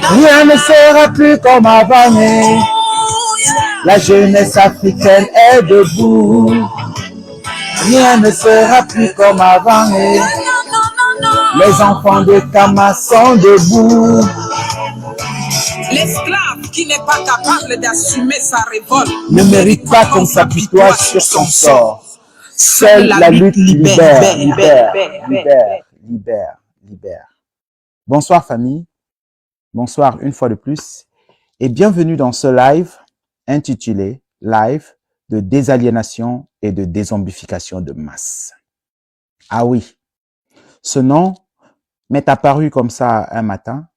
Rien ne sera plus comme avant, mais la jeunesse africaine est debout. Rien ne sera plus comme avant, mais les enfants de Kama sont debout. L'esclave qui n'est pas capable d'assumer sa révolte ne mérite pas qu'on s'apitoie sur son sort. Seule la lutte libère, libère. Bonsoir famille, bonsoir une fois de plus et bienvenue dans ce live intitulé « Live de désaliénation et de dézombification de masse ». Ah oui, ce nom m'est apparu comme ça un matin.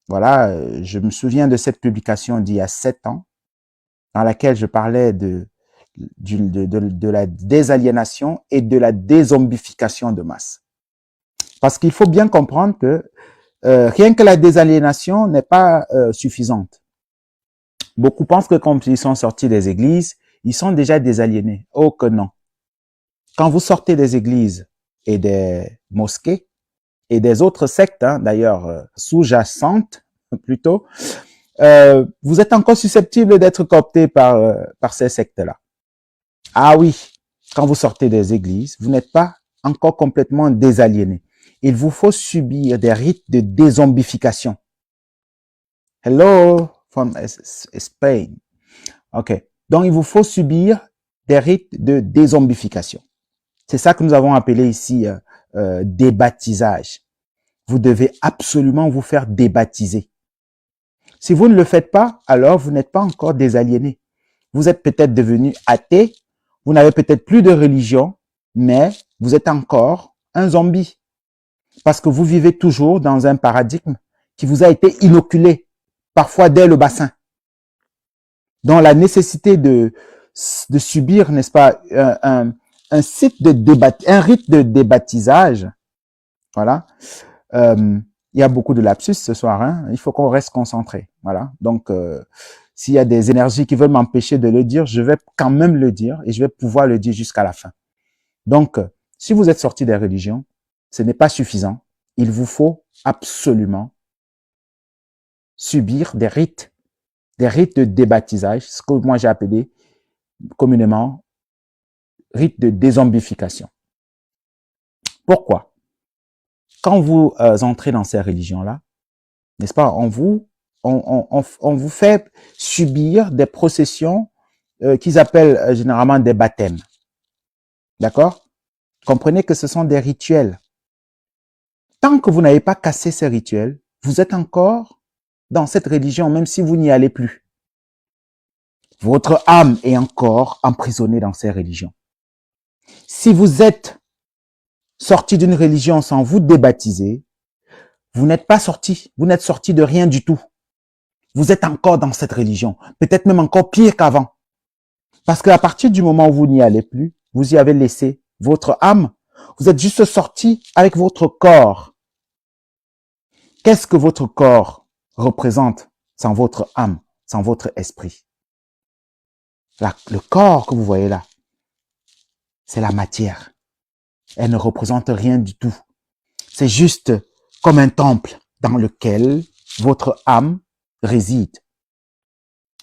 Voilà, je me souviens de cette publication d'il y a 7 ans dans laquelle je parlais de la désaliénation et de la dézombification de masse. Parce qu'il faut bien comprendre que rien que la désaliénation n'est pas suffisante. Beaucoup pensent que quand ils sont sortis des églises, ils sont déjà désaliénés. Oh que non. Quand vous sortez des églises et des mosquées et des autres sectes, hein, d'ailleurs sous-jacentes plutôt, vous êtes encore susceptible d'être coopté par ces sectes-là. Ah oui, quand vous sortez des églises, vous n'êtes pas encore complètement désaliéné. Il vous faut subir des rites de dézombification. Hello from Spain. OK. Donc, il vous faut subir des rites de dézombification. C'est ça que nous avons appelé ici débaptisage. Vous devez absolument vous faire débaptiser. Si vous ne le faites pas, alors vous n'êtes pas encore désaliéné. Vous êtes peut-être devenu athée, vous n'avez peut-être plus de religion, mais vous êtes encore un zombie. Parce que vous vivez toujours dans un paradigme qui vous a été inoculé, parfois dès le bassin. Donc la nécessité de subir, n'est-ce pas, un rite de débaptisage, voilà. Il y a beaucoup de lapsus ce soir, hein. Il faut qu'on reste concentré, voilà. Donc s'il y a des énergies qui veulent m'empêcher de le dire, je vais quand même le dire et je vais pouvoir le dire jusqu'à la fin. Donc, si vous êtes sorti des religions, ce n'est pas suffisant. Il vous faut absolument subir des rites de débaptisage, ce que moi j'ai appelé communément rites de dézombification. Pourquoi? Quand vous entrez dans ces religions-là, n'est-ce pas, on vous fait subir des processions qu'ils appellent généralement des baptêmes. D'accord? Comprenez que ce sont des rituels. Tant que vous n'avez pas cassé ces rituels, vous êtes encore dans cette religion, même si vous n'y allez plus. Votre âme est encore emprisonnée dans ces religions. Si vous êtes sorti d'une religion sans vous débaptiser, vous n'êtes pas sorti, vous n'êtes sorti de rien du tout. Vous êtes encore dans cette religion, peut-être même encore pire qu'avant. Parce qu'à partir du moment où vous n'y allez plus, vous y avez laissé votre âme. Vous êtes juste sorti avec votre corps. Qu'est-ce que votre corps représente sans votre âme, sans votre esprit? Le corps que vous voyez là, c'est la matière. Elle ne représente rien du tout. C'est juste comme un temple dans lequel votre âme réside.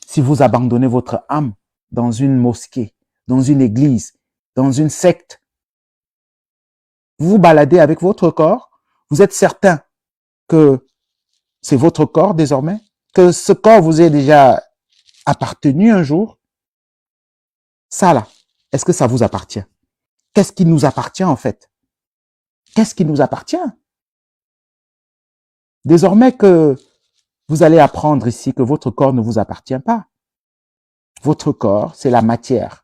Si vous abandonnez votre âme dans une mosquée, dans une église, dans une secte, vous vous baladez avec votre corps, vous êtes certain que c'est votre corps désormais, que ce corps vous est déjà appartenu un jour. Ça là, est-ce que ça vous appartient? Qu'est-ce qui nous appartient en fait? Qu'est-ce qui nous appartient? Désormais que vous allez apprendre ici que votre corps ne vous appartient pas. Votre corps, c'est la matière.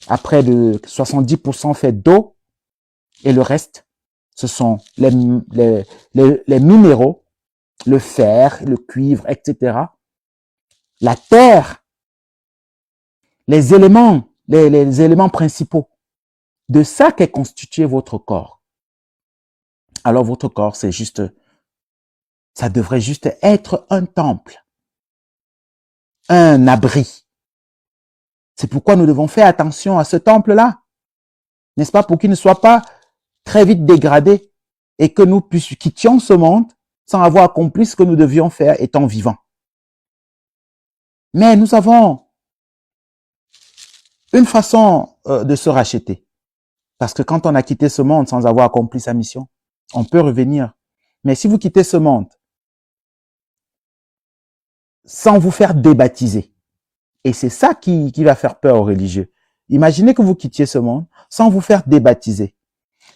Après de 70% fait d'eau et le reste, ce sont les minéraux, le fer, le cuivre, etc. La terre, les éléments principaux. De ça qu'est constitué votre corps. Alors votre corps, c'est juste, ça devrait juste être un temple, un abri. C'est pourquoi nous devons faire attention à ce temple-là, n'est-ce pas, pour qu'il ne soit pas très vite dégradé et que nous quittions ce monde sans avoir accompli ce que nous devions faire étant vivants. Mais nous avons une façon de se racheter. Parce que quand on a quitté ce monde sans avoir accompli sa mission, on peut revenir. Mais si vous quittez ce monde sans vous faire débaptiser, et c'est ça qui va faire peur aux religieux. Imaginez que vous quittiez ce monde sans vous faire débaptiser.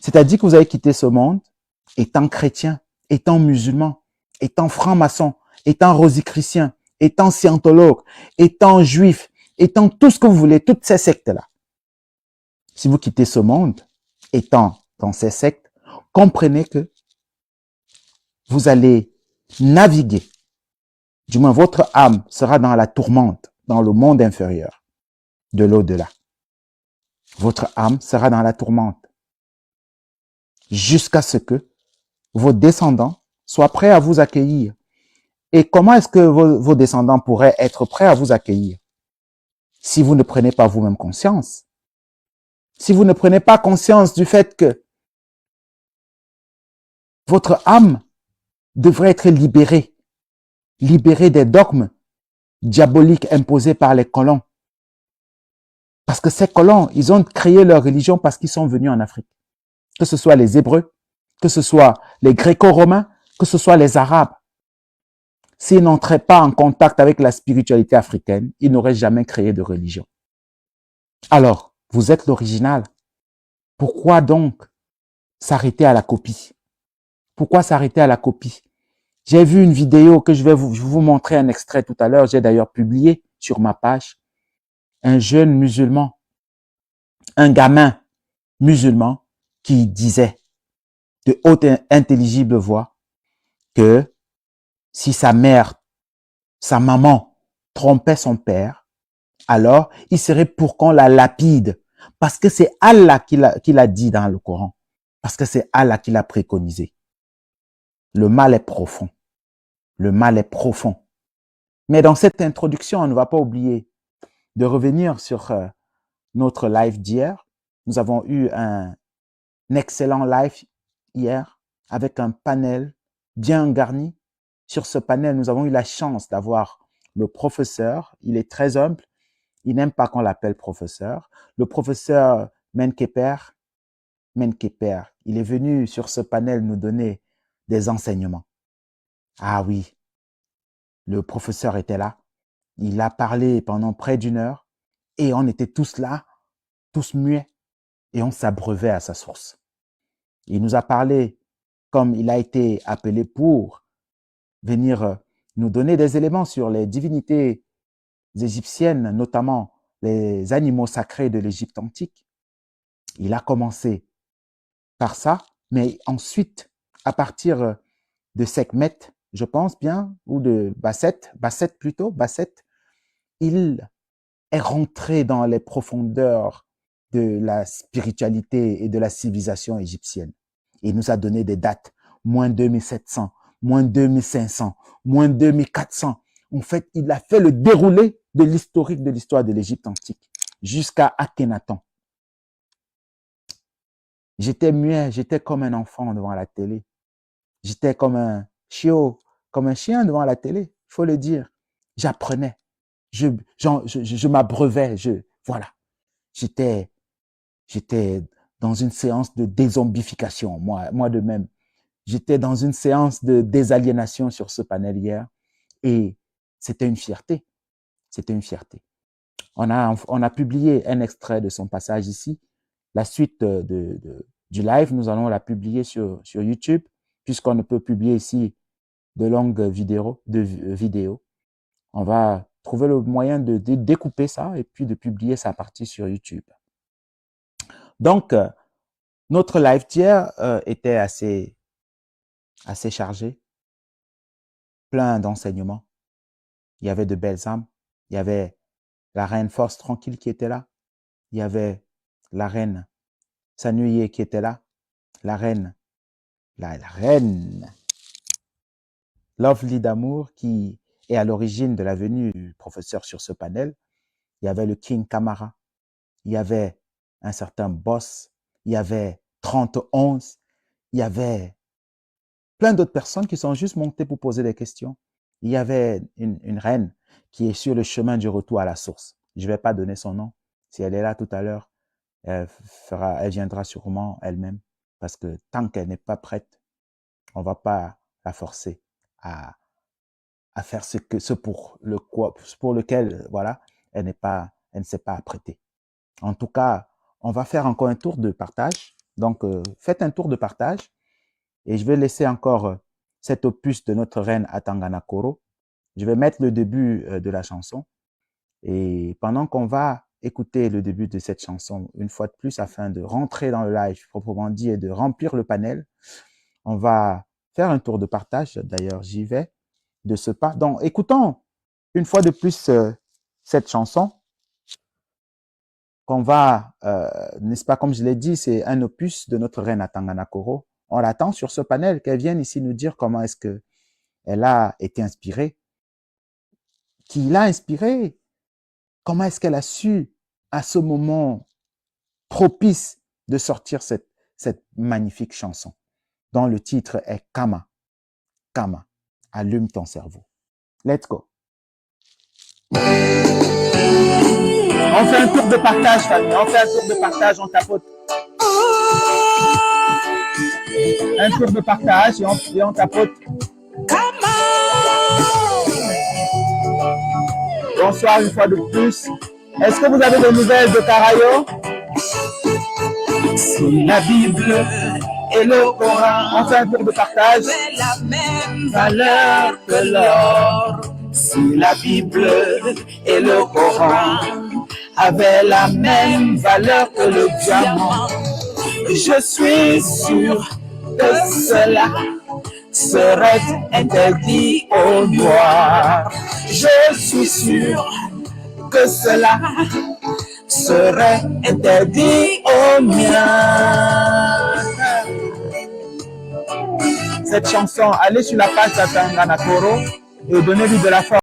C'est-à-dire que vous avez quitté ce monde étant chrétien, étant musulman, étant franc-maçon, étant rosicrucien, étant scientologue, étant juif, étant tout ce que vous voulez, toutes ces sectes-là. Si vous quittez ce monde étant dans ces sectes, comprenez que vous allez naviguer. Du moins, votre âme sera dans la tourmente, dans le monde inférieur, de l'au-delà. Votre âme sera dans la tourmente jusqu'à ce que vos descendants soient prêts à vous accueillir. Et comment est-ce que vos descendants pourraient être prêts à vous accueillir? Si vous ne prenez pas vous-même conscience. Si vous ne prenez pas conscience du fait que votre âme devrait être libérée des dogmes diaboliques imposés par les colons. Parce que ces colons, ils ont créé leur religion parce qu'ils sont venus en Afrique. Que ce soit les Hébreux, que ce soit les Gréco-Romains, que ce soit les Arabes. S'ils n'entraient pas en contact avec la spiritualité africaine, ils n'auraient jamais créé de religion. Alors, vous êtes l'original. Pourquoi donc s'arrêter à la copie? Pourquoi s'arrêter à la copie? J'ai vu une vidéo que je vais vous montrer un extrait tout à l'heure. J'ai d'ailleurs publié sur ma page. Un jeune musulman, un gamin musulman qui disait de haute intelligible voix que si sa mère, sa maman trompait son père, alors il serait pour qu'on la lapide. Parce que c'est Allah qui l'a dit dans le Coran. Parce que c'est Allah qui l'a préconisé. Le mal est profond. Le mal est profond. Mais dans cette introduction, on ne va pas oublier de revenir sur notre live d'hier. Nous avons eu un excellent live hier avec un panel bien garni. Sur ce panel, nous avons eu la chance d'avoir le professeur. Il est très humble. Il n'aime pas qu'on l'appelle professeur. Le professeur Menkeper, il est venu sur ce panel nous donner des enseignements. Ah oui, le professeur était là. Il a parlé pendant près d'1 heure et on était tous là, tous muets et on s'abreuvait à sa source. Il nous a parlé comme il a été appelé pour venir nous donner des éléments sur les divinités égyptiennes, notamment les animaux sacrés de l'Égypte antique. Il a commencé par ça, mais ensuite, à partir de Sekhmet, je pense bien, ou de Basset plutôt, il est rentré dans les profondeurs de la spiritualité et de la civilisation égyptienne. Il nous a donné des dates, moins 2700, moins 2500, moins 2400. En fait, il a fait le déroulé de l'historique de l'histoire de l'Égypte antique jusqu'à Akhenaton. J'étais muet, j'étais comme un enfant devant la télé. J'étais comme un chiot, comme un chien devant la télé, il faut le dire. J'apprenais, je m'abreuvais, voilà. J'étais dans une séance de dézombification, moi de même. J'étais dans une séance de désaliénation sur ce panel hier et c'était une fierté. C'était une fierté. On a publié un extrait de son passage ici. La suite du live, nous allons la publier sur YouTube puisqu'on ne peut publier ici de longues vidéos. On va trouver le moyen de découper ça et puis de publier sa partie sur YouTube. Donc, notre live d'hier était assez chargé, plein d'enseignements. Il y avait de belles âmes. Il y avait la reine Force Tranquille qui était là. Il y avait la reine Sanuye qui était là. La reine Lovely d'amour qui est à l'origine de la venue du professeur sur ce panel. Il y avait le King Kamara. Il y avait un certain Boss. Il y avait 3011. Il y avait plein d'autres personnes qui sont juste montées pour poser des questions. Il y avait une reine qui est sur le chemin du retour à la source. Je ne vais pas donner son nom. Si elle est là tout à l'heure, elle viendra sûrement elle-même. Parce que tant qu'elle n'est pas prête, on ne va pas la forcer à faire ce pour lequel, voilà, elle ne s'est pas apprêtée. En tout cas, on va faire encore un tour de partage. Donc, faites un tour de partage. Et je vais laisser encore cet opus de notre reine Atangana Koro. Je vais mettre le début de la chanson. Et pendant qu'on va écouter le début de cette chanson, une fois de plus, afin de rentrer dans le live proprement dit et de remplir le panel, on va faire un tour de partage. D'ailleurs, j'y vais de ce pas. Donc, écoutons une fois de plus cette chanson qu'on va, n'est-ce pas, comme je l'ai dit, c'est un opus de notre reine Atangana Koro. On l'attend sur ce panel, qu'elle vienne ici nous dire comment est-ce que elle a été inspirée, qui l'a inspirée, comment est-ce qu'elle a su, à ce moment propice, de sortir cette magnifique chanson, dont le titre est Kama. Kama, allume ton cerveau. Let's go. On fait un tour de partage, famille. On fait un tour de partage, on tapote. Un tour de partage et on tapote. Bonsoir une fois de plus. Est-ce que vous avez des nouvelles de Carayo? Si la Bible et le Coran, on fait un tour de partage. La même valeur que l'or. Si la Bible et le Coran avaient la même valeur que le diamant, je suis sûr que cela serait interdit aux noirs. Je suis sûr que cela serait interdit aux miens. Cette chanson, allez sur la page d'Atangana Koro et donnez-lui de la force.